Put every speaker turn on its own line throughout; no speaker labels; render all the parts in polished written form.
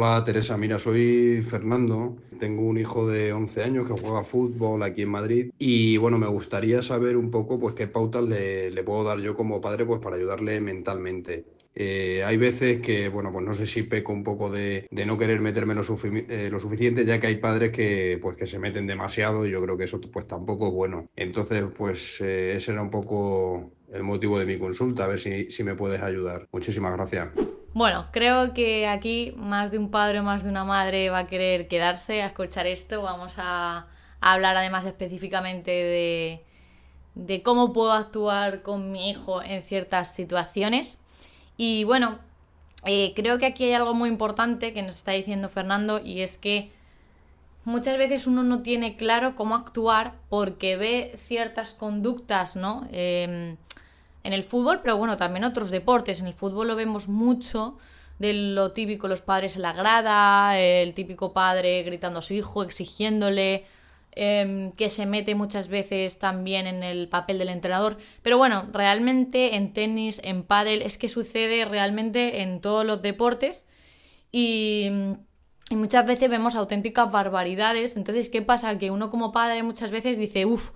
Hola Teresa, mira, soy Fernando, tengo un hijo de 11 años que juega fútbol aquí en Madrid y bueno, me gustaría saber un poco pues qué pautas le puedo dar yo como padre pues para ayudarle mentalmente. Hay veces que, bueno, pues no sé si peco un poco de no querer meterme lo suficiente, ya que hay padres que pues que se meten demasiado y yo creo que eso pues tampoco es bueno. Entonces, pues ese era un poco el motivo de mi consulta, a ver si me puedes ayudar. Muchísimas gracias.
Bueno, creo que aquí más de un padre o más de una madre va a querer quedarse a escuchar esto. Vamos a hablar además específicamente de cómo puedo actuar con mi hijo en ciertas situaciones. Y bueno, creo que aquí hay algo muy importante que nos está diciendo Fernando y es que muchas veces uno no tiene claro cómo actuar porque ve ciertas conductas, ¿no? En el fútbol, pero bueno, también otros deportes. En el fútbol lo vemos mucho de lo típico, los padres en la grada, el típico padre gritando a su hijo, exigiéndole, que se mete muchas veces también en el papel del entrenador. Pero bueno, realmente en tenis, en pádel, es que sucede realmente en todos los deportes y, y muchas veces vemos auténticas barbaridades. Entonces, ¿qué pasa? Que uno como padre muchas veces dice, uff,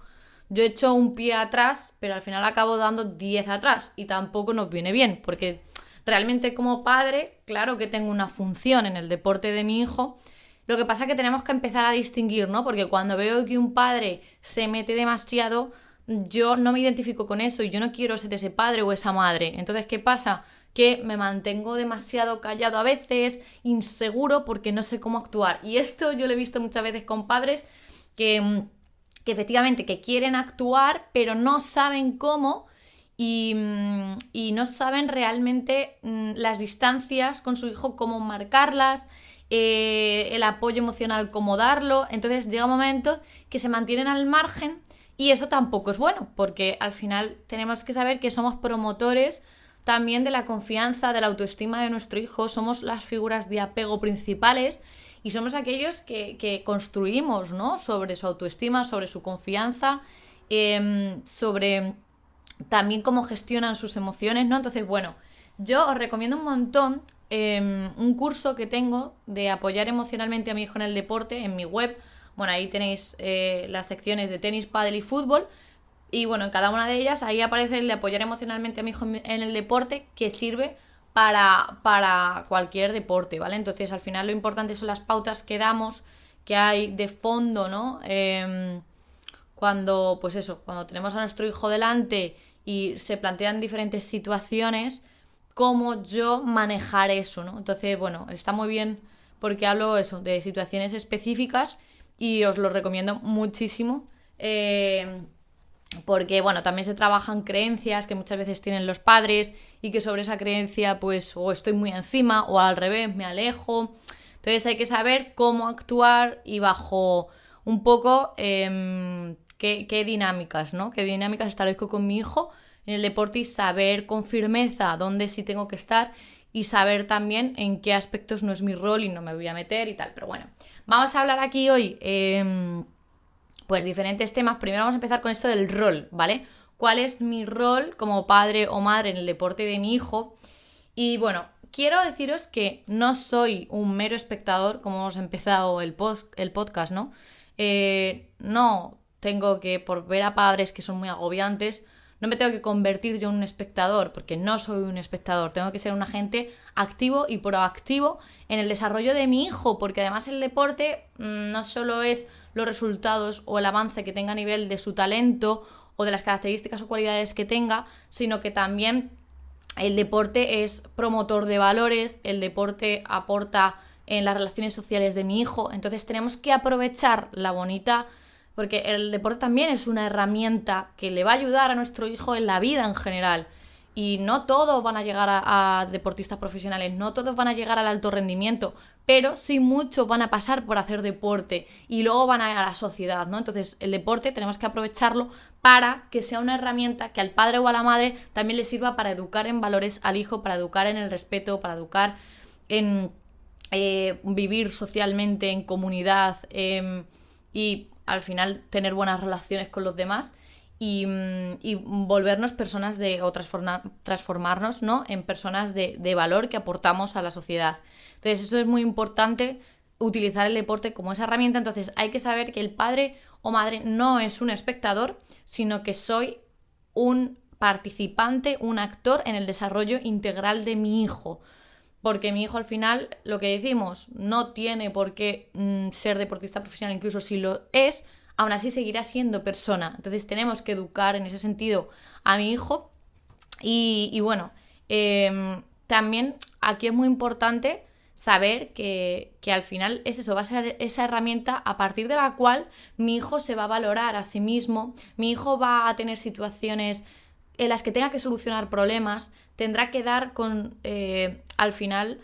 yo he hecho un pie atrás, pero al final acabo dando 10 atrás y tampoco nos viene bien, porque realmente como padre, claro que tengo una función en el deporte de mi hijo. Lo que pasa es que tenemos que empezar a distinguir, ¿no? Porque cuando veo que un padre se mete demasiado, yo no me identifico con eso y yo no quiero ser ese padre o esa madre. Entonces, ¿qué pasa? Que me mantengo demasiado callado a veces, inseguro porque no sé cómo actuar. Y esto yo lo he visto muchas veces con padres que efectivamente que quieren actuar, pero no saben cómo y no saben realmente las distancias con su hijo, cómo marcarlas, el apoyo emocional, cómo darlo. Entonces llega un momento que se mantienen al margen y eso tampoco es bueno, porque al final tenemos que saber que somos promotores también de la confianza, de la autoestima de nuestro hijo, somos las figuras de apego principales y somos aquellos que construimos, ¿no? Sobre su autoestima, sobre su confianza, sobre también cómo gestionan sus emociones, ¿no? Entonces, bueno, yo os recomiendo un montón un curso que tengo de apoyar emocionalmente a mi hijo en el deporte en mi web. Bueno, ahí tenéis las secciones de tenis, pádel y fútbol. Y bueno, en cada una de ellas ahí aparece el de apoyar emocionalmente a mi hijo en el deporte que sirve para cualquier deporte, ¿vale? Entonces al final lo importante son las pautas que damos, que hay de fondo, ¿no? Cuando, pues eso, cuando tenemos a nuestro hijo delante y se plantean diferentes situaciones, cómo yo manejar eso, ¿no? Entonces, bueno, está muy bien porque hablo eso, de situaciones específicas y os lo recomiendo muchísimo. Porque bueno, también se trabajan creencias que muchas veces tienen los padres y que sobre esa creencia pues o estoy muy encima o al revés me alejo. Entonces hay que saber cómo actuar y bajo un poco qué dinámicas, ¿no? Qué dinámicas establezco con mi hijo en el deporte y saber con firmeza dónde sí tengo que estar y saber también en qué aspectos no es mi rol y no me voy a meter y tal. Pero bueno, vamos a hablar aquí hoy pues diferentes temas. Primero vamos a empezar con esto del rol, ¿vale? ¿Cuál es mi rol como padre o madre en el deporte de mi hijo? Y bueno, quiero deciros que no soy un mero espectador, como hemos empezado el podcast, ¿no? No tengo que, por ver a padres que son muy agobiantes, no me tengo que convertir yo en un espectador, porque no soy un espectador, tengo que ser un agente activo y proactivo en el desarrollo de mi hijo, porque además el deporte no solo es los resultados o el avance que tenga a nivel de su talento o de las características o cualidades que tenga, sino que también el deporte es promotor de valores, el deporte aporta en las relaciones sociales de mi hijo, entonces tenemos que aprovechar la bonita, porque el deporte también es una herramienta que le va a ayudar a nuestro hijo en la vida en general. Y no todos van a llegar a deportistas profesionales, no todos van a llegar al alto rendimiento, pero sí muchos van a pasar por hacer deporte y luego van a la sociedad, ¿no? Entonces el deporte tenemos que aprovecharlo para que sea una herramienta que al padre o a la madre también le sirva para educar en valores al hijo, para educar en el respeto, para educar en vivir socialmente, en comunidad y al final tener buenas relaciones con los demás. y volvernos personas o transformarnos, ¿no?, en personas de valor que aportamos a la sociedad. Entonces eso es muy importante, utilizar el deporte como esa herramienta. Entonces hay que saber que el padre o madre no es un espectador, sino que soy un participante, un actor en el desarrollo integral de mi hijo. Porque mi hijo, al final, lo que decimos, no tiene por qué ser deportista profesional, incluso si lo es, aún así seguirá siendo persona. Entonces tenemos que educar en ese sentido a mi hijo. Y bueno, también aquí es muy importante saber que al final es eso, va a ser esa herramienta a partir de la cual mi hijo se va a valorar a sí mismo, mi hijo va a tener situaciones en las que tenga que solucionar problemas, tendrá que dar con, al final,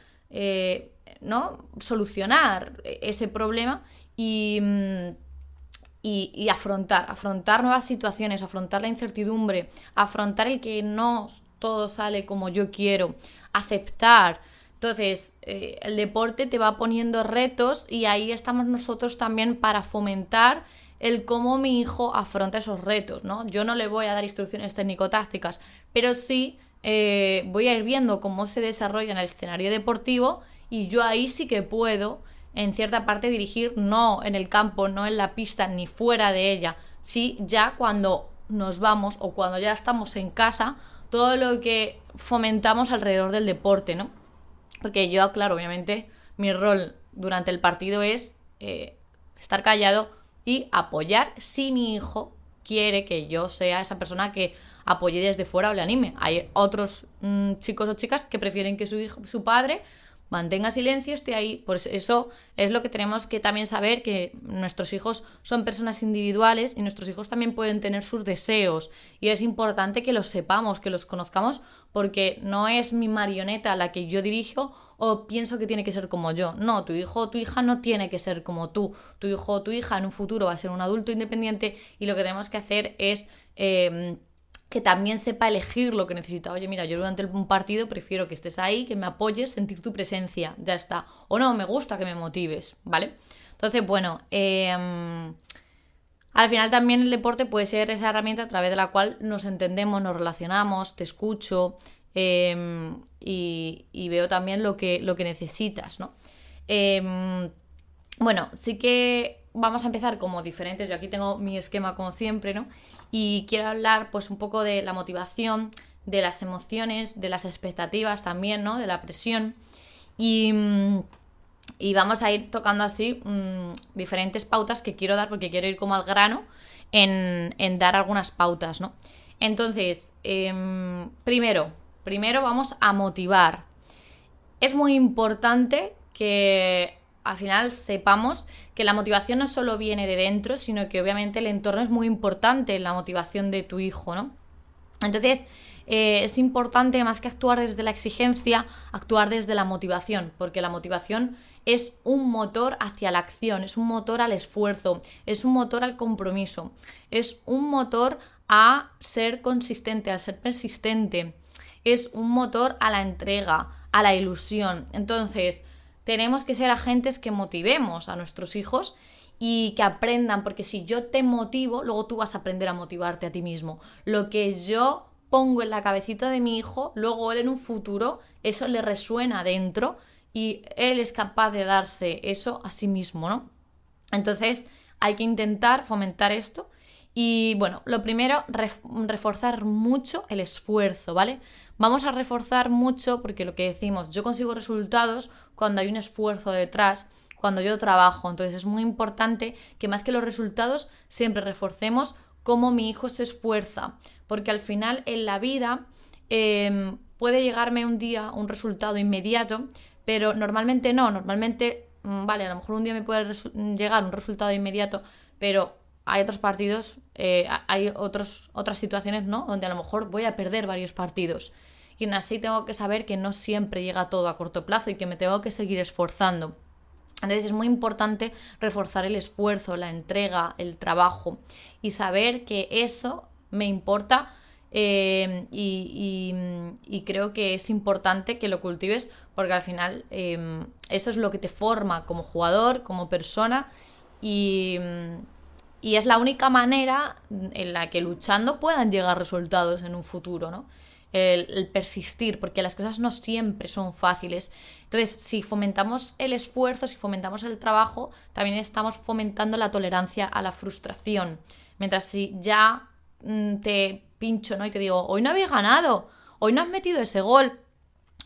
¿no?, solucionar ese problema y afrontar nuevas situaciones, afrontar la incertidumbre, afrontar el que no todo sale como yo quiero, aceptar. Entonces, el deporte te va poniendo retos y ahí estamos nosotros también para fomentar el cómo mi hijo afronta esos retos, ¿no? Yo no le voy a dar instrucciones técnico-tácticas, pero sí voy a ir viendo cómo se desarrolla en el escenario deportivo y yo ahí sí que puedo, en cierta parte, dirigir, no en el campo, no en la pista, ni fuera de ella, sí ya cuando nos vamos o cuando ya estamos en casa, todo lo que fomentamos alrededor del deporte, ¿no? Porque yo, claro, obviamente, mi rol durante el partido es estar callado y apoyar si mi hijo quiere que yo sea esa persona que apoye desde fuera o le anime. Hay otros chicos o chicas que prefieren que su padre mantenga silencio, esté ahí. Pues eso es lo que tenemos que también saber, que nuestros hijos son personas individuales y nuestros hijos también pueden tener sus deseos y es importante que los sepamos, que los conozcamos, porque no es mi marioneta la que yo dirijo o pienso que tiene que ser como yo. No, tu hijo o tu hija no tiene que ser como tú. Tu hijo o tu hija en un futuro va a ser un adulto independiente y lo que tenemos que hacer es que también sepa elegir lo que necesita. Oye, mira, yo durante un partido prefiero que estés ahí, que me apoyes, sentir tu presencia, ya está. O no, me gusta que me motives, ¿vale? Entonces, bueno, al final también el deporte puede ser esa herramienta a través de la cual nos entendemos, nos relacionamos, te escucho y veo también lo que necesitas, ¿no? Bueno, sí que vamos a empezar como diferentes. Yo aquí tengo mi esquema como siempre, ¿no? Y quiero hablar pues un poco de la motivación, de las emociones, de las expectativas también, ¿no?, de la presión. Y vamos a ir tocando así diferentes pautas que quiero dar, porque quiero ir como al grano en dar algunas pautas, ¿no? Entonces, primero vamos a motivar. Es muy importante que al final sepamos que la motivación no solo viene de dentro, sino que obviamente el entorno es muy importante en la motivación de tu hijo, ¿no? Entonces, es importante, más que actuar desde la exigencia, actuar desde la motivación, porque la motivación es un motor hacia la acción, es un motor al esfuerzo, es un motor al compromiso, es un motor a ser consistente, a ser persistente, es un motor a la entrega, a la ilusión. Entonces, tenemos que ser agentes que motivemos a nuestros hijos y que aprendan, porque si yo te motivo, luego tú vas a aprender a motivarte a ti mismo. Lo que yo pongo en la cabecita de mi hijo, luego él en un futuro, eso le resuena dentro y él es capaz de darse eso a sí mismo, ¿no? Entonces hay que intentar fomentar esto. Y bueno, lo primero, reforzar mucho el esfuerzo, ¿vale? Vamos a reforzar mucho porque lo que decimos, yo consigo resultados cuando hay un esfuerzo detrás, cuando yo trabajo. Entonces es muy importante que más que los resultados siempre reforcemos cómo mi hijo se esfuerza, porque al final en la vida puede llegarme un día un resultado inmediato, pero normalmente no, normalmente, vale, a lo mejor un día me puede llegar un resultado inmediato, pero hay otros partidos, hay otras situaciones, ¿no?, donde a lo mejor voy a perder varios partidos. Y aún así tengo que saber que no siempre llega todo a corto plazo y que me tengo que seguir esforzando. Entonces es muy importante reforzar el esfuerzo, la entrega, el trabajo y saber que eso me importa y creo que es importante que lo cultives porque al final eso es lo que te forma como jugador, como persona y Y es la única manera en la que luchando puedan llegar resultados en un futuro, ¿no? El persistir, porque las cosas no siempre son fáciles. Entonces, si fomentamos el esfuerzo, si fomentamos el trabajo, también estamos fomentando la tolerancia a la frustración. Mientras si ya te pincho, ¿no? Y te digo, hoy no habéis ganado, hoy no has metido ese gol,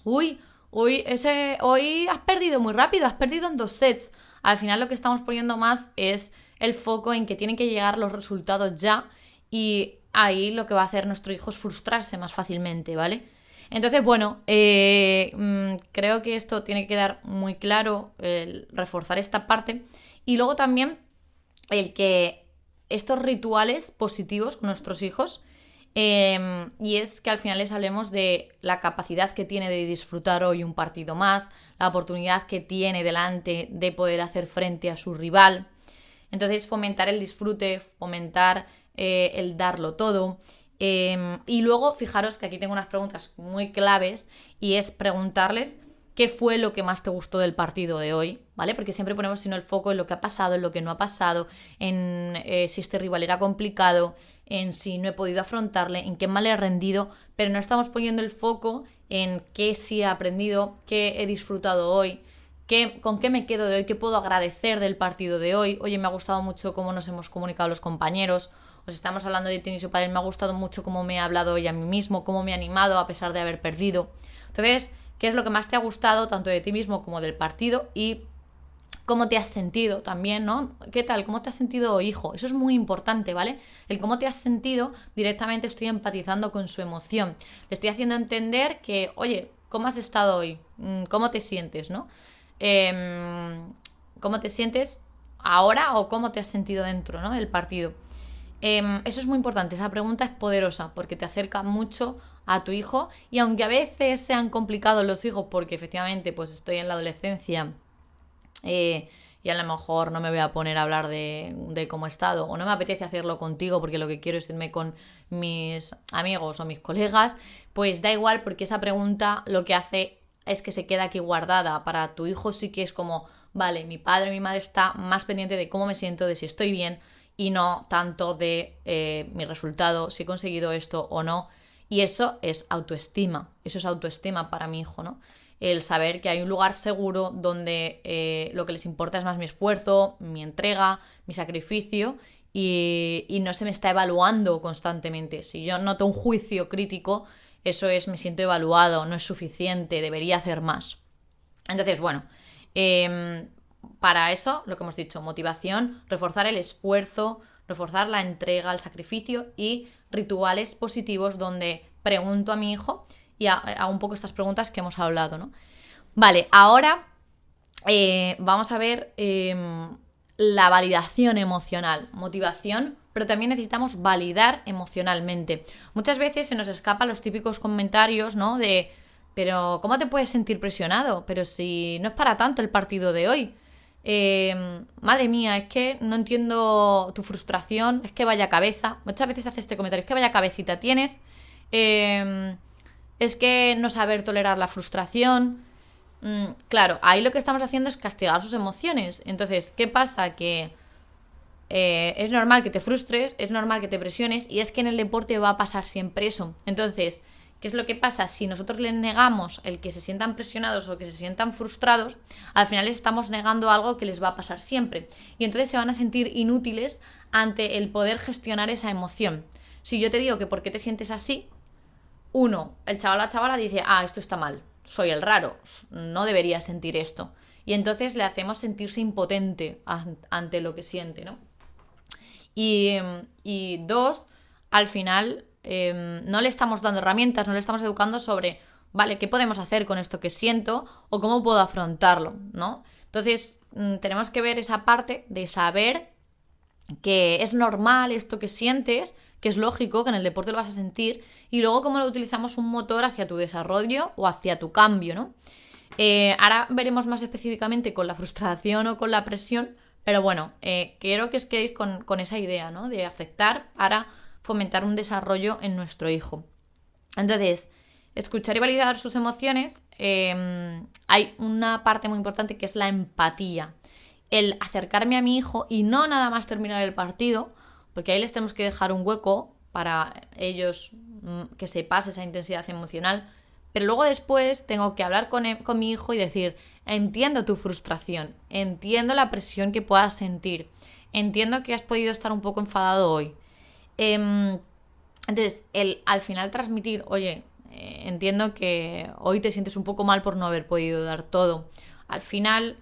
uy, hoy has perdido muy rápido, has perdido en 2 sets. Al final lo que estamos poniendo más es el foco en que tienen que llegar los resultados ya, y ahí lo que va a hacer nuestro hijo es frustrarse más fácilmente, ¿vale? Entonces, bueno, creo que esto tiene que quedar muy claro, el reforzar esta parte. Y luego también el que estos rituales positivos con nuestros hijos, y es que al final les hablemos de la capacidad que tiene de disfrutar hoy un partido más, la oportunidad que tiene delante de poder hacer frente a su rival. Entonces, fomentar el disfrute, fomentar el darlo todo. Y luego, fijaros que aquí tengo unas preguntas muy claves, y es preguntarles qué fue lo que más te gustó del partido de hoy, ¿vale? Porque siempre ponemos sino el foco en lo que ha pasado, en lo que no ha pasado, en si este rival era complicado, en si no he podido afrontarle, en qué mal he rendido, pero no estamos poniendo el foco en qué sí he aprendido, qué he disfrutado hoy, con qué me quedo de hoy, qué puedo agradecer del partido de hoy. Oye, me ha gustado mucho cómo nos hemos comunicado los compañeros, os estamos hablando de tenis y pádel, me ha gustado mucho cómo me he hablado hoy a mí mismo, cómo me he animado a pesar de haber perdido. Entonces, ¿qué es lo que más te ha gustado tanto de ti mismo como del partido? Y cómo te has sentido también, ¿no? ¿Qué tal? ¿Cómo te has sentido, hijo? Eso es muy importante, ¿vale? El cómo te has sentido, directamente estoy empatizando con su emoción. Le estoy haciendo entender que, oye, ¿cómo has estado hoy? ¿Cómo te sientes, no? ¿Cómo te sientes ahora o cómo te has sentido dentro, ¿no? del partido? Eso es muy importante, esa pregunta es poderosa porque te acerca mucho a tu hijo, y aunque a veces sean complicados los hijos porque efectivamente pues estoy en la adolescencia, y a lo mejor no me voy a poner a hablar de cómo he estado, o no me apetece hacerlo contigo porque lo que quiero es irme con mis amigos o mis colegas, pues da igual, porque esa pregunta lo que hace es que se queda aquí guardada. Para tu hijo sí que es como, vale, mi padre, mi madre está más pendiente de cómo me siento, de si estoy bien, y no tanto de mi resultado, si he conseguido esto o no. Y eso es autoestima para mi hijo, ¿no? El saber que hay un lugar seguro donde lo que les importa es más mi esfuerzo, mi entrega, mi sacrificio, y no se me está evaluando constantemente. Si yo noto un juicio crítico, eso es, me siento evaluado, no es suficiente, debería hacer más. Entonces, bueno, para eso, lo que hemos dicho, motivación, reforzar el esfuerzo, reforzar la entrega, el sacrificio, y rituales positivos donde pregunto a mi hijo y hago un poco estas preguntas que hemos hablado, ¿no? Vale, ahora vamos a ver la validación emocional, motivación, pero también necesitamos validar emocionalmente. Muchas veces se nos escapan los típicos comentarios, ¿no? De, pero ¿cómo te puedes sentir presionado? Pero si no es para tanto el partido de hoy. Madre mía, es que no entiendo tu frustración, es que vaya cabeza. Muchas veces hace este comentario, es que vaya cabecita tienes, es que no saber tolerar la frustración. Claro, ahí lo que estamos haciendo es castigar sus emociones. Entonces, ¿qué pasa? Que es normal que te frustres, es normal que te presiones, y es que en el deporte va a pasar siempre eso. Entonces, ¿qué es lo que pasa? Si nosotros les negamos el que se sientan presionados o que se sientan frustrados, al final les estamos negando algo que les va a pasar siempre. Y entonces se van a sentir inútiles ante el poder gestionar esa emoción. Si yo te digo que por qué te sientes así, el chaval o la chavala dice, esto está mal, soy el raro, no debería sentir esto. Y entonces le hacemos sentirse impotente ante lo que siente, ¿no? Y dos, al final no le estamos dando herramientas, no le estamos educando sobre, vale, ¿qué podemos hacer con esto que siento o cómo puedo afrontarlo, ¿no? Entonces tenemos que ver esa parte de saber que es normal esto que sientes, que es lógico, que en el deporte lo vas a sentir, y luego cómo lo utilizamos un motor hacia tu desarrollo o hacia tu cambio, ¿no? Ahora veremos más específicamente con la frustración o con la presión, pero bueno, quiero que os quedéis con esa idea, ¿no? De aceptar para fomentar un desarrollo en nuestro hijo. Entonces, escuchar y validar sus emociones, hay una parte muy importante que es la empatía. el acercarme a mi hijo y no nada más terminar el partido, porque ahí les tenemos que dejar un hueco para ellos que se pase esa intensidad emocional, pero luego después tengo que hablar con mi hijo y decir, entiendo tu frustración, entiendo la presión que puedas sentir, entiendo que has podido estar un poco enfadado hoy. Entonces, al final transmitir, oye, entiendo que hoy te sientes un poco mal por no haber podido dar todo. Al final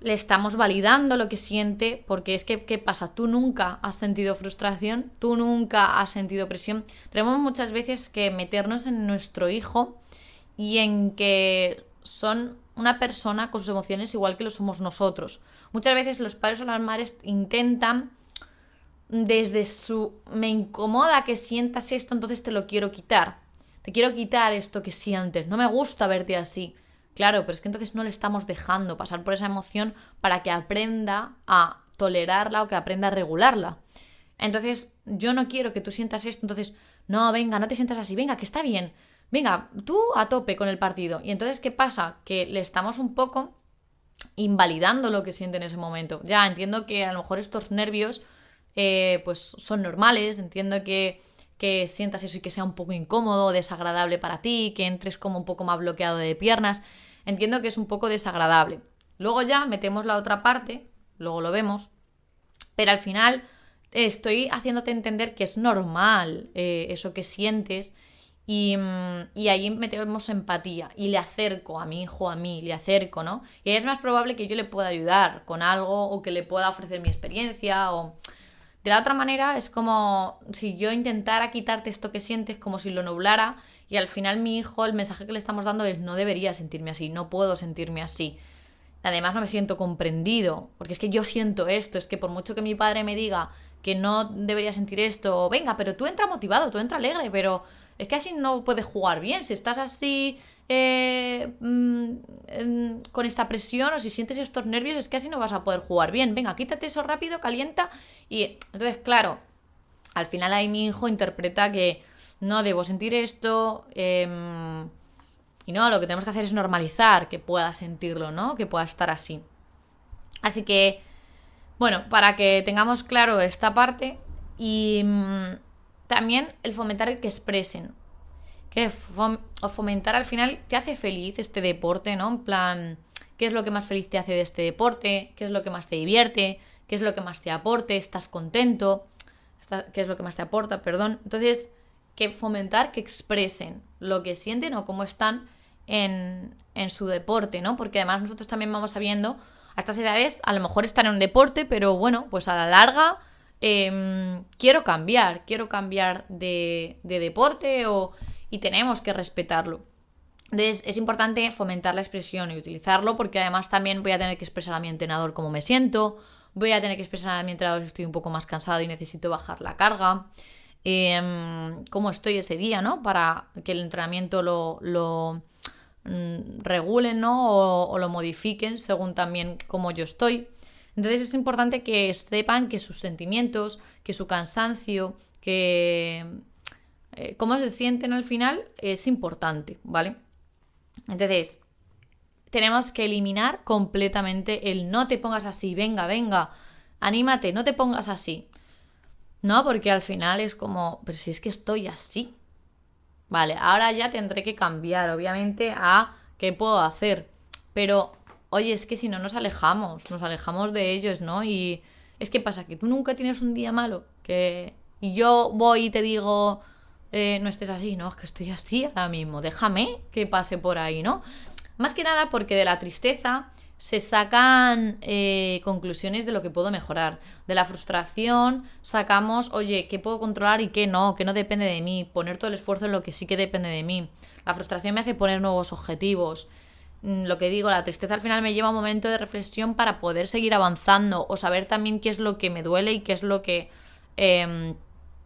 le estamos validando lo que siente, porque es que, ¿qué pasa? Tú nunca has sentido frustración, tú nunca has sentido presión. Tenemos muchas veces que meternos en nuestro hijo y en que son una persona con sus emociones igual que lo somos nosotros. Muchas veces los padres o las madres intentan desde me incomoda que sientas esto, entonces te lo quiero quitar. Te quiero quitar esto que sientes, no me gusta verte así. Claro, pero es que entonces no le estamos dejando pasar por esa emoción para que aprenda a tolerarla o que aprenda a regularla. Entonces, yo no quiero que tú sientas esto, entonces, no, venga, no te sientas así, venga, que está bien. Venga, tú a tope con el partido. Y entonces, ¿qué pasa? Que le estamos un poco invalidando lo que siente en ese momento. Ya, entiendo que a lo mejor estos nervios pues son normales, entiendo que sientas eso y que sea un poco incómodo, desagradable para ti, que entres como un poco más bloqueado de piernas. Entiendo que es un poco desagradable. Luego ya metemos la otra parte, luego lo vemos, pero al final estoy haciéndote entender que es normal eso que sientes y ahí metemos empatía y le acerco a mi hijo, a mí, le acerco, ¿no? Y ahí es más probable que yo le pueda ayudar con algo o que le pueda ofrecer mi experiencia o... De la otra manera es como si yo intentara quitarte esto que sientes, como si lo nublara y al final mi hijo, el mensaje que le estamos dando es no debería sentirme así, no puedo sentirme así. Además no me siento comprendido, porque es que yo siento esto, es que por mucho que mi padre me diga que no debería sentir esto, venga, pero tú entra motivado, tú entra alegre, pero es que así no puedes jugar bien, si estás así con esta presión o si sientes estos nervios es que así no vas a poder jugar bien, venga, quítate eso rápido, calienta y entonces claro, al final ahí mi hijo interpreta que no debo sentir esto y no, lo que tenemos que hacer es normalizar que pueda sentirlo, ¿no? Que pueda estar así. Así que, bueno, para que tengamos claro esta parte y también el fomentar el que expresen. Que fomentar al final te hace feliz este deporte, ¿no? En plan, ¿qué es lo que más feliz te hace de este deporte? ¿Qué es lo que más te divierte? ¿Qué es lo que más te aporte? ¿Estás contento? ¿Qué es lo que más te aporta? Perdón. Entonces, que fomentar que expresen lo que sienten o cómo están en su deporte, ¿no? Porque además nosotros también vamos sabiendo, a estas edades a lo mejor están en un deporte, pero bueno, pues a la larga quiero cambiar de deporte y tenemos que respetarlo. Entonces es importante fomentar la expresión y utilizarlo porque además también voy a tener que expresar a mi entrenador cómo me siento, voy a tener que expresar a mi entrenador si estoy un poco más cansado y necesito bajar la carga, cómo estoy ese día, ¿no? Para que el entrenamiento lo regulen, ¿no? O lo modifiquen según también cómo yo estoy. Entonces es importante que sepan que sus sentimientos, que su cansancio, que cómo se sienten al final es importante, ¿vale? Entonces, tenemos que eliminar completamente el no te pongas así, venga, venga, anímate, no te pongas así. No, porque al final es como, pero si es que estoy así. Vale, ahora ya tendré que cambiar, obviamente, a qué puedo hacer. Pero, oye, es que si no nos alejamos de ellos, ¿no? Y es que pasa que tú nunca tienes un día malo, y yo voy y te digo, no estés así, no, es que estoy así ahora mismo, déjame que pase por ahí, ¿no? Más que nada porque de la tristeza se sacan conclusiones de lo que puedo mejorar. De la frustración sacamos, oye, qué puedo controlar y qué no depende de mí. Poner todo el esfuerzo en lo que sí que depende de mí. La frustración me hace poner nuevos objetivos. Lo que digo, la tristeza al final me lleva a un momento de reflexión para poder seguir avanzando o saber también qué es lo que me duele y qué es lo que...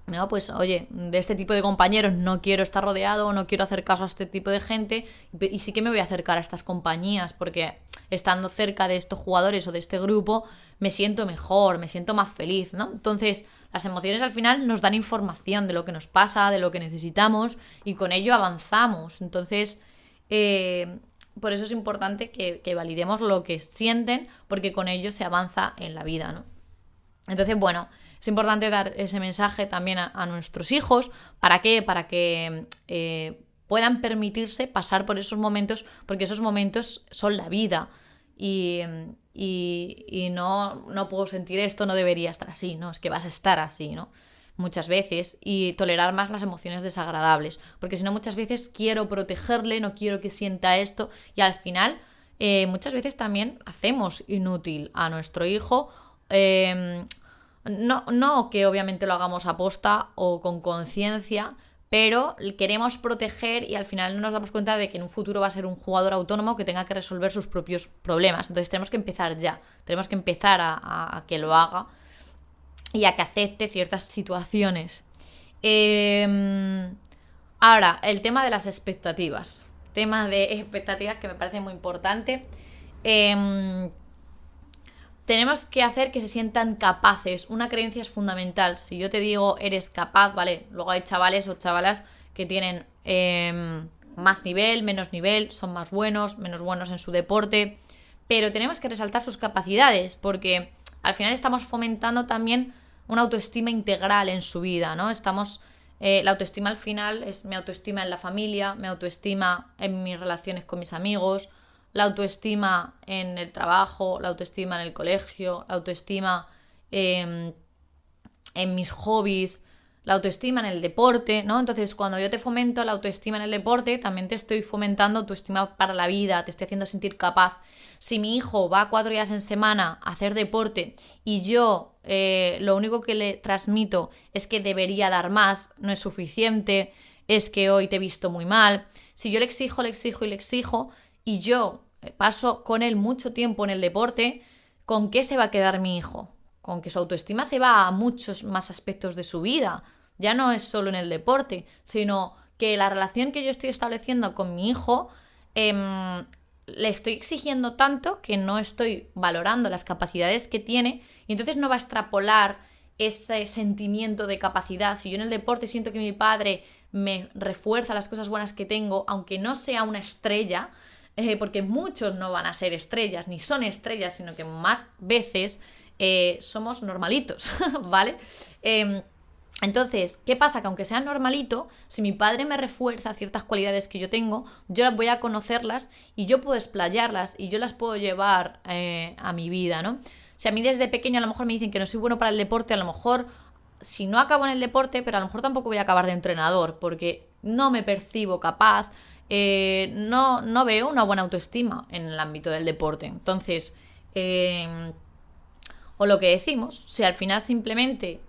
no, pues oye, de este tipo de compañeros no quiero estar rodeado, no quiero hacer caso a este tipo de gente y sí que me voy a acercar a estas compañías porque estando cerca de estos jugadores o de este grupo me siento mejor, me siento más feliz, ¿no? Entonces las emociones al final nos dan información de lo que nos pasa, de lo que necesitamos y con ello avanzamos. Entonces por eso es importante que validemos lo que sienten, porque con ello se avanza en la vida, ¿no? Entonces, bueno, es importante dar ese mensaje también a nuestros hijos. ¿Para qué? Para que puedan permitirse pasar por esos momentos, porque esos momentos son la vida. Y no puedo sentir esto, no debería estar así, ¿no? Es que vas a estar así, ¿no? Muchas veces, y tolerar más las emociones desagradables, porque si no muchas veces quiero protegerle, no quiero que sienta esto, y al final muchas veces también hacemos inútil a nuestro hijo. No que obviamente lo hagamos a posta o con conciencia, pero queremos proteger y al final no nos damos cuenta de que en un futuro va a ser un jugador autónomo que tenga que resolver sus propios problemas. Entonces tenemos que empezar ya, tenemos que empezar a que lo haga y a que acepte ciertas situaciones. Ahora, el tema de las expectativas. Tema de expectativas que me parece muy importante. Tenemos que hacer que se sientan capaces. Una creencia es fundamental. Si yo te digo eres capaz, ¿vale? Luego hay chavales o chavalas que tienen más nivel, menos nivel, son más buenos, menos buenos en su deporte. Pero tenemos que resaltar sus capacidades porque al final estamos fomentando también una autoestima integral en su vida, ¿no? La autoestima al final es mi autoestima en la familia, mi autoestima en mis relaciones con mis amigos, la autoestima en el trabajo, la autoestima en el colegio, la autoestima en mis hobbies, la autoestima en el deporte, ¿no? Entonces, cuando yo te fomento la autoestima en el deporte, también te estoy fomentando autoestima para la vida, te estoy haciendo sentir capaz. Si mi hijo va 4 días en semana a hacer deporte y yo lo único que le transmito es que debería dar más, no es suficiente, es que hoy te he visto muy mal. Si yo le exijo y yo paso con él mucho tiempo en el deporte, ¿con qué se va a quedar mi hijo? Con que su autoestima se va a muchos más aspectos de su vida. Ya no es solo en el deporte, sino que la relación que yo estoy estableciendo con mi hijo le estoy exigiendo tanto que no estoy valorando las capacidades que tiene y entonces no va a extrapolar ese sentimiento de capacidad. Si yo en el deporte siento que mi padre me refuerza las cosas buenas que tengo, aunque no sea una estrella, porque muchos no van a ser estrellas, ni son estrellas, sino que más veces somos normalitos, ¿vale? Entonces, ¿qué pasa? Que aunque sea normalito, si mi padre me refuerza ciertas cualidades que yo tengo, yo las voy a conocerlas y yo puedo explayarlas y yo las puedo llevar a mi vida, ¿no? Si a mí desde pequeño a lo mejor me dicen que no soy bueno para el deporte, a lo mejor, si no acabo en el deporte, pero a lo mejor tampoco voy a acabar de entrenador, porque no me percibo capaz, no veo una buena autoestima en el ámbito del deporte. Entonces, o lo que decimos, si al final simplemente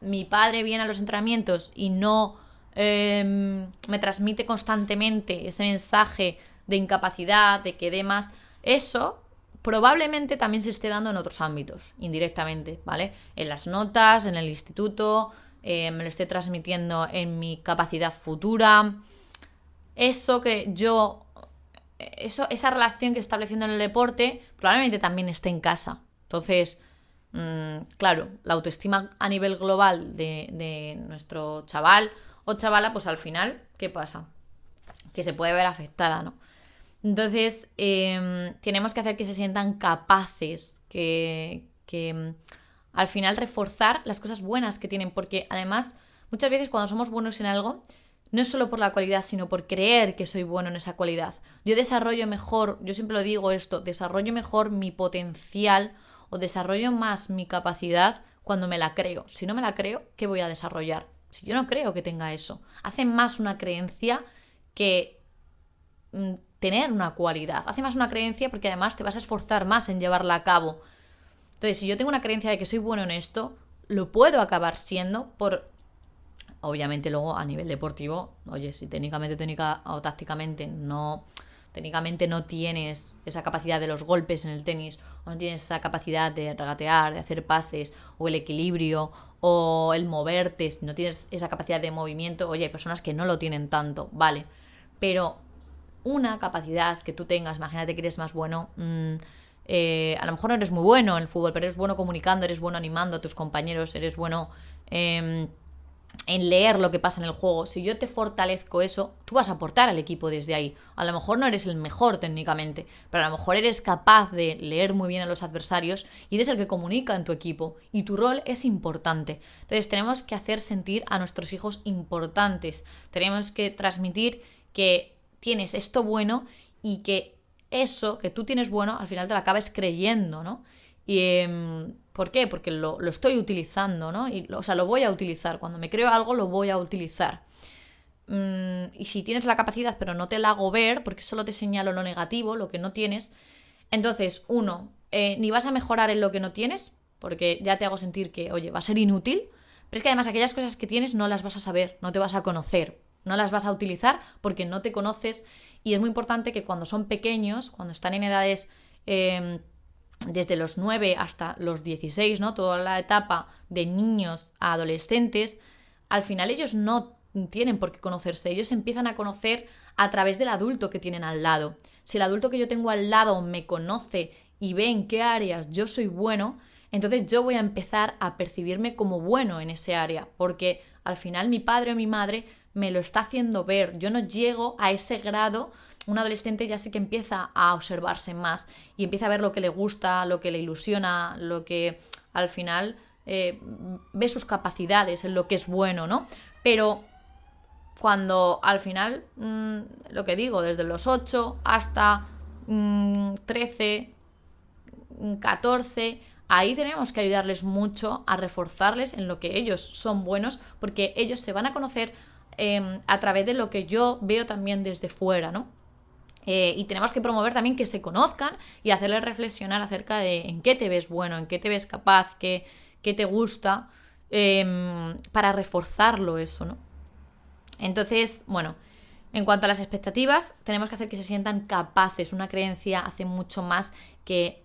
mi padre viene a los entrenamientos y no me transmite constantemente ese mensaje de incapacidad, de que dé más, eso probablemente también se esté dando en otros ámbitos, indirectamente, ¿vale? En las notas, en el instituto, me lo esté transmitiendo en mi capacidad futura. Esa relación que está estableciendo en el deporte, probablemente también esté en casa. Entonces, claro, la autoestima a nivel global de nuestro chaval o chavala, pues al final, ¿qué pasa? Que se puede ver afectada, ¿no? Entonces, tenemos que hacer que se sientan capaces, que al final reforzar las cosas buenas que tienen, porque además, muchas veces cuando somos buenos en algo, no es solo por la cualidad, sino por creer que soy bueno en esa cualidad. Yo desarrollo mejor, yo siempre lo digo esto, desarrollo mejor mi potencial o desarrollo más mi capacidad cuando me la creo. Si no me la creo, ¿qué voy a desarrollar? Si yo no creo que tenga eso. Hace más una creencia que tener una cualidad. Hace más una creencia porque además te vas a esforzar más en llevarla a cabo. Entonces, si yo tengo una creencia de que soy bueno en esto, lo puedo acabar siendo por... Obviamente luego a nivel deportivo, oye, si técnicamente o tácticamente técnicamente no tienes esa capacidad de los golpes en el tenis, o no tienes esa capacidad de regatear, de hacer pases, o el equilibrio, o el moverte, si no tienes esa capacidad de movimiento, oye, hay personas que no lo tienen tanto, vale, pero una capacidad que tú tengas, imagínate que eres más bueno, a lo mejor no eres muy bueno en el fútbol, pero eres bueno comunicando, eres bueno animando a tus compañeros, eres bueno en leer lo que pasa en el juego. Si yo te fortalezco eso, tú vas a aportar al equipo desde ahí. A lo mejor no eres el mejor técnicamente, pero a lo mejor eres capaz de leer muy bien a los adversarios y eres el que comunica en tu equipo. Y tu rol es importante. Entonces tenemos que hacer sentir a nuestros hijos importantes. Tenemos que transmitir que tienes esto bueno y que eso que tú tienes bueno al final te lo acabes creyendo, ¿no? Y, ¿por qué? Porque lo estoy utilizando, ¿no? O sea, lo voy a utilizar. Cuando me creo algo, lo voy a utilizar. Y si tienes la capacidad, pero no te la hago ver, porque solo te señalo lo negativo, lo que no tienes, entonces, ni vas a mejorar en lo que no tienes, porque ya te hago sentir que, oye, va a ser inútil, pero es que además aquellas cosas que tienes no las vas a saber, no te vas a conocer, no las vas a utilizar porque no te conoces. Y es muy importante que cuando son pequeños, cuando están en edades desde los 9 hasta los 16, ¿no? Toda la etapa de niños a adolescentes, al final ellos no tienen por qué conocerse, ellos empiezan a conocer a través del adulto que tienen al lado. Si el adulto que yo tengo al lado me conoce y ve en qué áreas yo soy bueno, entonces yo voy a empezar a percibirme como bueno en ese área, porque al final mi padre o mi madre me lo está haciendo ver. Yo no llego a ese grado. Un adolescente ya sí que empieza a observarse más y empieza a ver lo que le gusta, lo que le ilusiona, lo que al final ve sus capacidades, en lo que es bueno, ¿no? Pero cuando al final, lo que digo, desde los 8 hasta 13, 14, ahí tenemos que ayudarles mucho a reforzarles en lo que ellos son buenos, porque ellos se van a conocer a través de lo que yo veo también desde fuera, ¿no? Y tenemos que promover también que se conozcan y hacerles reflexionar acerca de en qué te ves bueno, en qué te ves capaz, qué te gusta, para reforzarlo eso, ¿no? Entonces, bueno, en cuanto a las expectativas, tenemos que hacer que se sientan capaces. Una creencia hace mucho más que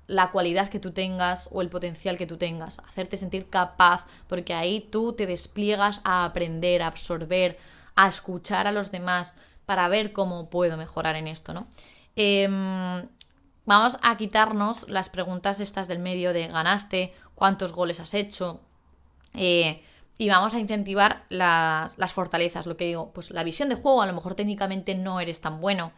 la cualidad que tú tengas o el potencial que tú tengas. Hacerte sentir capaz, porque ahí tú te despliegas a aprender, a absorber, a escuchar a los demás para ver cómo puedo mejorar en esto, ¿no? Vamos a quitarnos las preguntas estas del medio de ganaste, cuántos goles has hecho, y vamos a incentivar las fortalezas, lo que digo, pues la visión de juego, a lo mejor técnicamente no eres tan bueno.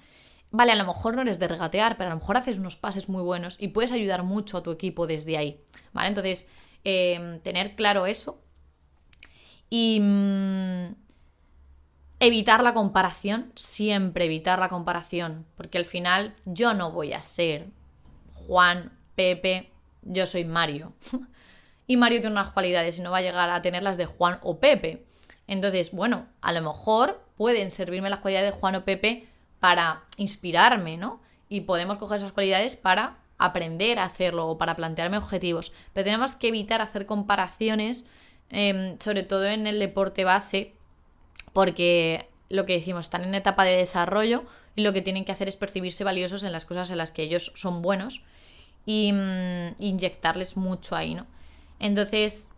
Vale, a lo mejor no eres de regatear, pero a lo mejor haces unos pases muy buenos y puedes ayudar mucho a tu equipo desde ahí, ¿vale? Entonces, tener claro eso y evitar la comparación, siempre evitar la comparación, porque al final yo no voy a ser Juan, Pepe, yo soy Mario. Y Mario tiene unas cualidades y no va a llegar a tener las de Juan o Pepe. Entonces, bueno, a lo mejor pueden servirme las cualidades de Juan o Pepe para inspirarme, ¿no? Y podemos coger esas cualidades para aprender a hacerlo o para plantearme objetivos. Pero tenemos que evitar hacer comparaciones, sobre todo en el deporte base, porque lo que decimos, están en etapa de desarrollo y lo que tienen que hacer es percibirse valiosos en las cosas en las que ellos son buenos y inyectarles mucho ahí, ¿no? Entonces,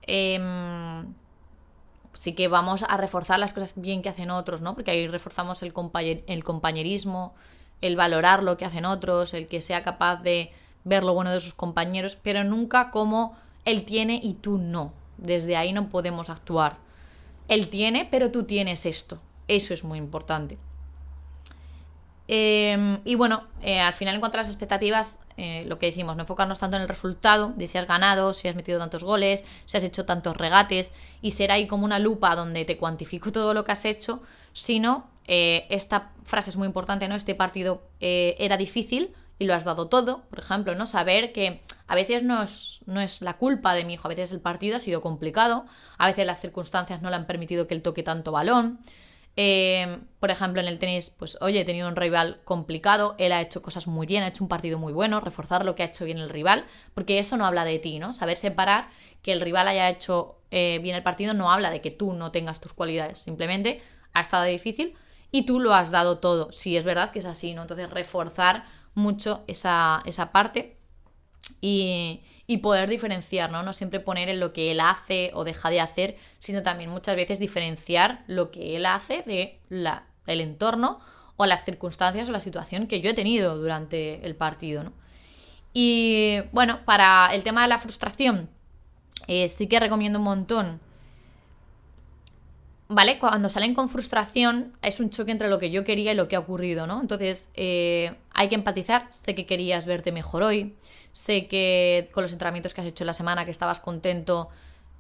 sí que vamos a reforzar las cosas bien que hacen otros, ¿no? Porque ahí reforzamos el compañerismo, el valorar lo que hacen otros, el que sea capaz de ver lo bueno de sus compañeros, pero nunca como él tiene y tú no. Desde ahí no podemos actuar. Él tiene, pero tú tienes esto. Eso es muy importante. Y bueno, al final en cuanto a las expectativas, lo que decimos, no enfocarnos tanto en el resultado de si has ganado, si has metido tantos goles, si has hecho tantos regates y ser ahí como una lupa donde te cuantifico todo lo que has hecho, sino esta frase es muy importante, ¿no? Este partido era difícil y lo has dado todo, por ejemplo, ¿no? Saber que a veces no es la culpa de mi hijo, a veces el partido ha sido complicado, a veces las circunstancias no le han permitido que él toque tanto balón. Por ejemplo, en el tenis, pues oye, he tenido un rival complicado, él ha hecho cosas muy bien, ha hecho un partido muy bueno, reforzar lo que ha hecho bien el rival, porque eso no habla de ti, ¿no? Saber separar que el rival haya hecho bien el partido no habla de que tú no tengas tus cualidades, simplemente ha estado difícil y tú lo has dado todo. Sí, es verdad que es así, ¿no? Entonces reforzar mucho esa parte y poder diferenciar, ¿no? No siempre poner en lo que él hace o deja de hacer, sino también muchas veces diferenciar lo que él hace de el entorno o las circunstancias o la situación que yo he tenido durante el partido, ¿no? Y bueno, para el tema de la frustración, sí que recomiendo un montón ¿vale? Cuando salen con frustración es un choque entre lo que yo quería y lo que ha ocurrido, ¿no? Entonces hay que empatizar. Sé que querías verte mejor hoy, sé que con los entrenamientos que has hecho en la semana que estabas contento,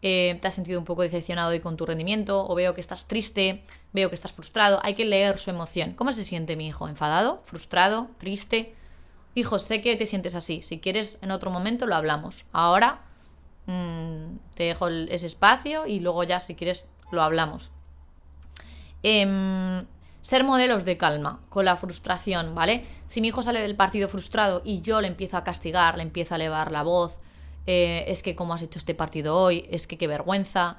te has sentido un poco decepcionado hoy con tu rendimiento, o veo que estás triste, veo que estás frustrado. Hay que leer su emoción. ¿Cómo se siente mi hijo? ¿Enfadado? ¿Frustrado? ¿Triste? Hijo, sé que te sientes así. Si quieres, en otro momento lo hablamos. Ahora te dejo ese espacio y luego ya, si quieres, lo hablamos. Ser modelos de calma con la frustración, ¿vale? Si mi hijo sale del partido frustrado y yo le empiezo a castigar, le empiezo a elevar la voz, es que cómo has hecho este partido hoy, es que qué vergüenza,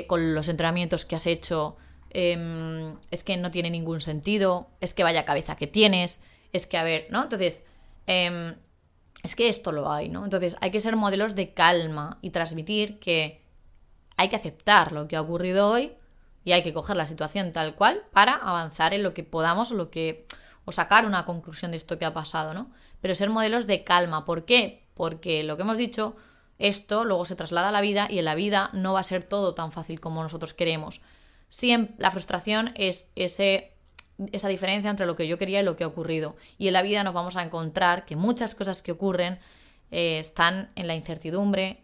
con los entrenamientos que has hecho, es que no tiene ningún sentido, es que vaya cabeza que tienes, es que a ver, ¿no? Entonces, es que esto lo hay, ¿no? Entonces hay que ser modelos de calma y transmitir que hay que aceptar lo que ha ocurrido hoy y hay que coger la situación tal cual para avanzar en lo que podamos o sacar una conclusión de esto que ha pasado, ¿no? Pero ser modelos de calma. ¿Por qué? Porque lo que hemos dicho, esto luego se traslada a la vida y en la vida no va a ser todo tan fácil como nosotros queremos. Siempre, la frustración es esa diferencia entre lo que yo quería y lo que ha ocurrido. Y en la vida nos vamos a encontrar que muchas cosas que ocurren están en la incertidumbre,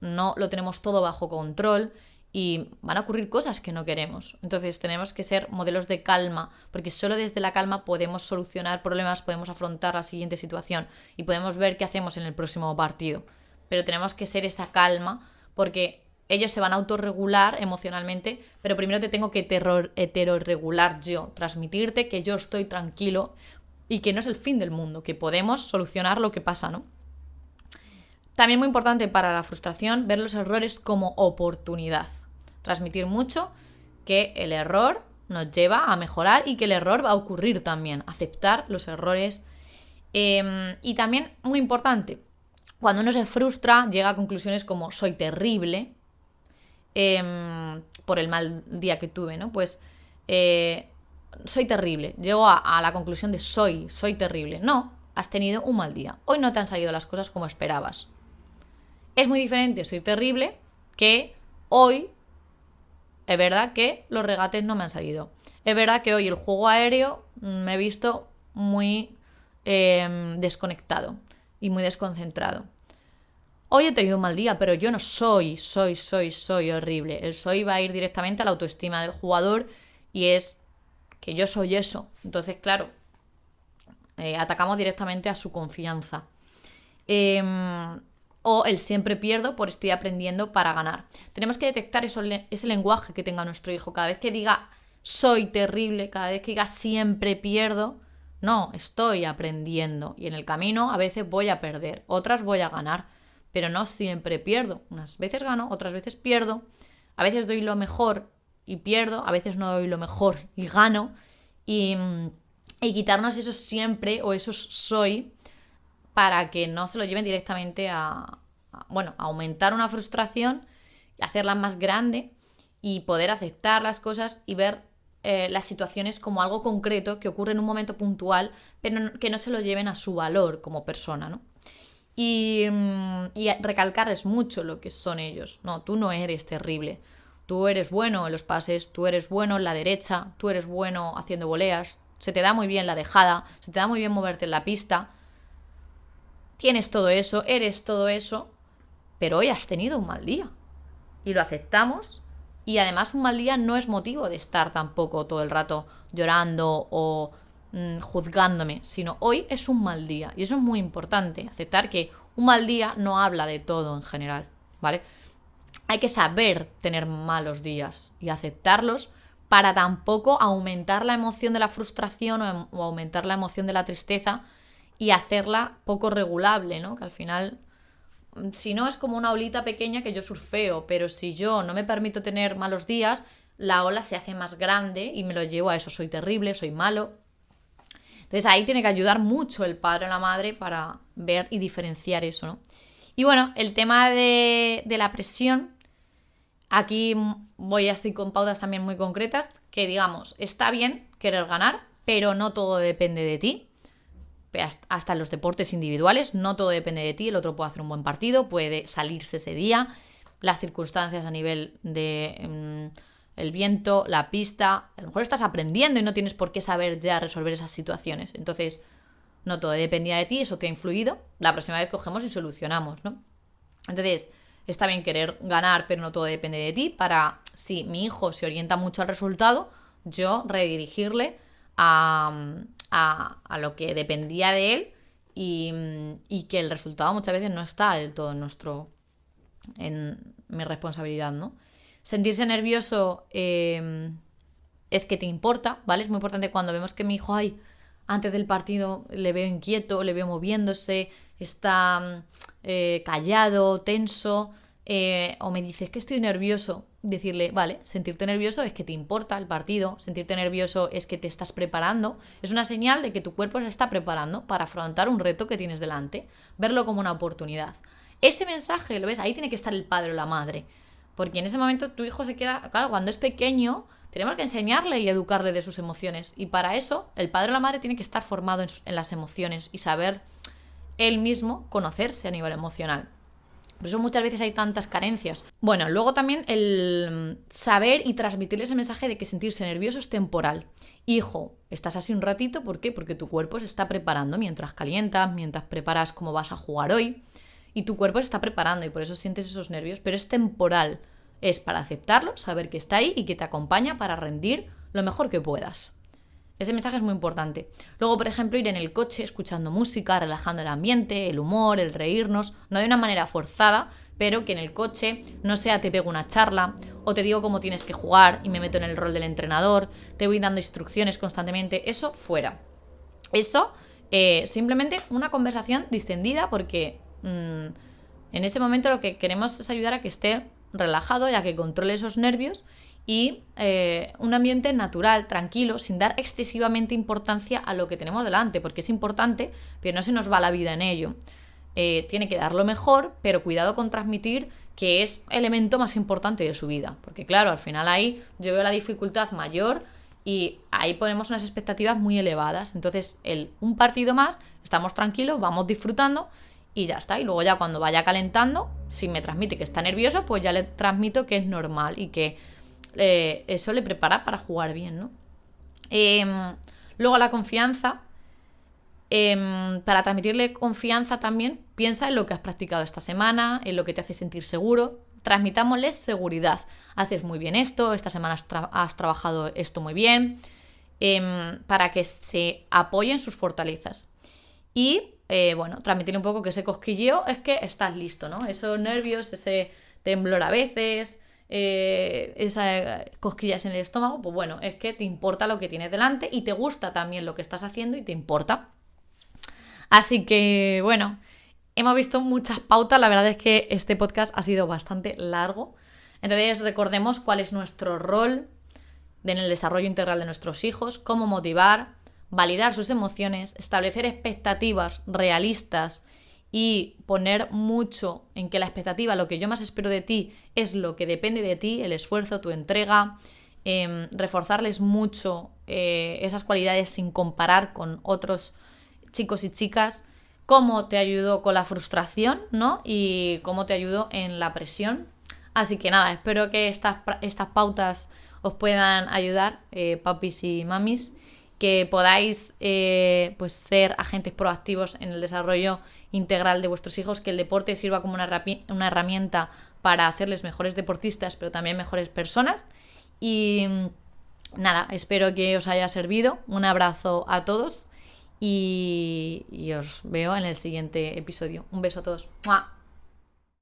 no lo tenemos todo bajo control y van a ocurrir cosas que no queremos. Entonces tenemos que ser modelos de calma, porque solo desde la calma podemos solucionar problemas, podemos afrontar la siguiente situación y podemos ver qué hacemos en el próximo partido. Pero tenemos que ser esa calma porque ellos se van a autorregular emocionalmente, pero primero te tengo que heterorregular yo, transmitirte que yo estoy tranquilo y que no es el fin del mundo, que podemos solucionar lo que pasa, ¿no? También muy importante para la frustración ver los errores como oportunidad. Transmitir mucho que el error nos lleva a mejorar y que el error va a ocurrir también. Aceptar los errores. Y también, muy importante, cuando uno se frustra, llega a conclusiones como soy terrible por el mal día que tuve, ¿no? Pues soy terrible. Llego a la conclusión de soy terrible. No, has tenido un mal día. Hoy no te han salido las cosas como esperabas. Es muy diferente soy terrible que hoy es verdad que los regates no me han salido. Es verdad que hoy el juego aéreo me he visto muy desconectado y muy desconcentrado. Hoy he tenido un mal día, pero yo no soy horrible. El soy va a ir directamente a la autoestima del jugador y es que yo soy eso. Entonces, claro, atacamos directamente a su confianza. O el siempre pierdo por estoy aprendiendo para ganar. Tenemos que detectar ese lenguaje que tenga nuestro hijo. Cada vez que diga soy terrible, cada vez que diga siempre pierdo, no, estoy aprendiendo. Y en el camino a veces voy a perder, otras voy a ganar, pero no siempre pierdo. Unas veces gano, otras veces pierdo. A veces doy lo mejor y pierdo, a veces no doy lo mejor y gano. Y quitarnos esos siempre o esos soy para que no se lo lleven directamente a aumentar una frustración, hacerla más grande y poder aceptar las cosas y ver las situaciones como algo concreto que ocurre en un momento puntual, pero que no se lo lleven a su valor como persona, ¿no? Y recalcarles mucho lo que son ellos. No, tú no eres terrible. Tú eres bueno en los pases, tú eres bueno en la derecha, tú eres bueno haciendo voleas, se te da muy bien la dejada, se te da muy bien moverte en la pista. Tienes todo eso, eres todo eso, pero hoy has tenido un mal día. Y lo aceptamos. Y además un mal día no es motivo de estar tampoco todo el rato llorando o juzgándome, sino hoy es un mal día. Y eso es muy importante, aceptar que un mal día no habla de todo en general, ¿vale? Hay que saber tener malos días y aceptarlos para tampoco aumentar la emoción de la frustración o aumentar la emoción de la tristeza y hacerla poco regulable, ¿no? Que al final, si no, es como una olita pequeña que yo surfeo, pero si yo no me permito tener malos días, la ola se hace más grande y me lo llevo a eso, soy terrible, soy malo. Entonces ahí tiene que ayudar mucho el padre o la madre para ver y diferenciar eso, ¿no? Y bueno, el tema de la presión, aquí voy así con pautas también muy concretas, que digamos, está bien querer ganar, pero no todo depende de ti. Hasta en los deportes individuales, no todo depende de ti, el otro puede hacer un buen partido, puede salirse ese día, las circunstancias a nivel de el viento, la pista. A lo mejor estás aprendiendo y no tienes por qué saber ya resolver esas situaciones. Entonces, no todo dependía de ti, eso te ha influido. La próxima vez cogemos y solucionamos, ¿no? Entonces, está bien querer ganar, pero no todo depende de ti. Para, si mi hijo se orienta mucho al resultado, yo redirigirle a lo que dependía de él y que el resultado muchas veces no está del todo en mi responsabilidad, ¿no? Sentirse nervioso es que te importa, ¿vale? Es muy importante cuando vemos que mi hijo, antes del partido le veo inquieto, le veo moviéndose, está callado, tenso, o me dices que estoy nervioso, decirle, vale, sentirte nervioso es que te importa el partido, sentirte nervioso es que te estás preparando, es una señal de que tu cuerpo se está preparando para afrontar un reto que tienes delante, verlo como una oportunidad. Ese mensaje, ¿lo ves? Ahí tiene que estar el padre o la madre, porque en ese momento tu hijo se queda, claro, cuando es pequeño, tenemos que enseñarle y educarle de sus emociones, y para eso el padre o la madre tiene que estar formado en las emociones y saber él mismo conocerse a nivel emocional. Por eso muchas veces hay tantas carencias. Bueno, luego también el saber y transmitirle ese mensaje de que sentirse nervioso es temporal. Hijo, estás así un ratito, ¿por qué? Porque tu cuerpo se está preparando mientras calientas, mientras preparas cómo vas a jugar hoy, y tu cuerpo se está preparando y por eso sientes esos nervios, pero es temporal. Es para aceptarlo, saber que está ahí y que te acompaña para rendir lo mejor que puedas. Ese mensaje es muy importante. Luego, por ejemplo, ir en el coche escuchando música, relajando el ambiente, el humor, el reírnos, no de una manera forzada, pero que en el coche no sea te pego una charla o te digo cómo tienes que jugar y me meto en el rol del entrenador, te voy dando instrucciones constantemente, eso fuera. Eso, simplemente una conversación distendida porque en ese momento lo que queremos es ayudar a que esté relajado y a que controle esos nervios y un ambiente natural, tranquilo, sin dar excesivamente importancia a lo que tenemos delante, porque es importante, pero no se nos va la vida en ello. Tiene que dar lo mejor, pero cuidado con transmitir que es el elemento más importante de su vida, porque claro, al final ahí yo veo la dificultad mayor y ahí ponemos unas expectativas muy elevadas. Entonces, un partido más, estamos tranquilos, vamos disfrutando y ya está. Y luego ya cuando vaya calentando, si me transmite que está nervioso, pues ya le transmito que es normal y que eso le prepara para jugar bien, ¿no? Luego la confianza. Para transmitirle confianza también, piensa en lo que has practicado esta semana, en lo que te hace sentir seguro. Transmitámosles seguridad. Haces muy bien esto, esta semana has trabajado esto muy bien, para que se apoyen sus fortalezas. Y, transmitirle un poco que ese cosquilleo es que estás listo, ¿no? Esos nervios, ese temblor a veces, esas cosquillas en el estómago, pues bueno, es que te importa lo que tienes delante y te gusta también lo que estás haciendo y te importa. Así que, bueno, hemos visto muchas pautas. La verdad es que este podcast ha sido bastante largo. Entonces, recordemos cuál es nuestro rol en el desarrollo integral de nuestros hijos, cómo motivar, validar sus emociones, establecer expectativas realistas y poner mucho en que la expectativa, lo que yo más espero de ti, es lo que depende de ti, el esfuerzo, tu entrega, reforzarles mucho esas cualidades sin comparar con otros chicos y chicas, cómo te ayudó con la frustración, ¿no? Y cómo te ayudó en la presión. Así que nada, espero que estas pautas os puedan ayudar, papis y mamis, que podáis pues ser agentes proactivos en el desarrollo integral de vuestros hijos, que el deporte sirva como una herramienta para hacerles mejores deportistas, pero también mejores personas. Y nada, espero que os haya servido. Un abrazo a todos y os veo en el siguiente episodio. Un beso a todos. ¡Mua!